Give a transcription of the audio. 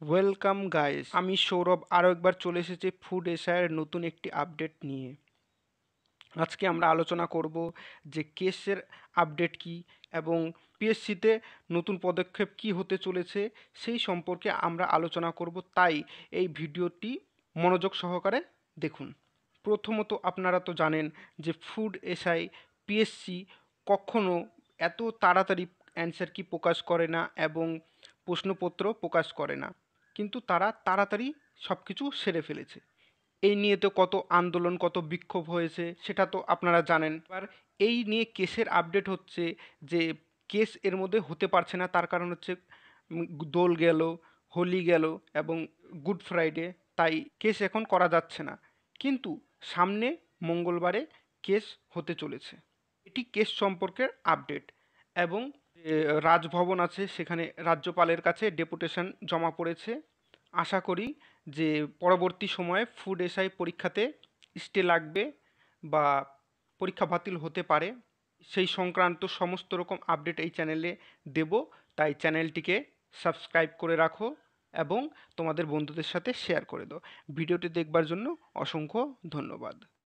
Welcome guys, আমি সৌরভ আরও একবার চলে এসেছি ফুড এশিয়ার নতুন একটি আপডেট নিয়ে। আজকে আমরা আলোচনা করব যে কেসের আপডেট কি এবং পিএসসিতে নতুন পদক্ষেপ কি হতে চলেছে সেই সম্পর্কে আমরা আলোচনা করব, তাই এই ভিডিওটি মনোযোগ সহকারে দেখুন। প্রথমত আপনারা তো জানেন যে ফুড এসআই পিএসসি কখনো এত তাড়াতাড়ি অ্যান্সার কি প্রকাশ করে না এবং প্রশ্নপত্র প্রকাশ করে না, কিন্তু তারা তাড়াতাড়ি সব কিছু সেরে ফেলেছে। এই নিয়ে তো কত আন্দোলন কত বিক্ষোভ হয়েছে সেটা তো আপনারা জানেন। এবার এই নিয়ে কেসের আপডেট হচ্ছে যে কেস এর মধ্যে হতে পারছে না, তার কারণ হচ্ছে দোল গেল, হোলি গেল এবং গুড ফ্রাইডে, তাই কেস এখন করা যাচ্ছে না। কিন্তু সামনে মঙ্গলবারে কেস হতে চলেছে। এটি কেস সম্পর্কের আপডেট। এবং রাজভবন আছে, সেখানে রাজ্যপালের কাছে ডেপুটেশন জমা পড়েছে। আশা করি যে পরবর্তী সময়ে ফুড এসআই পরীক্ষাতে স্টে লাগবে বা পরীক্ষা বাতিল হতে পারে, সেই সংক্রান্ত সমস্ত রকম আপডেট এই চ্যানেলে দেব। তাই চ্যানেলটিকে সাবস্ক্রাইব করে রাখো এবং তোমাদের বন্ধুদের সাথে শেয়ার করে দাও। ভিডিওটি দেখবার জন্য অসংখ্য ধন্যবাদ।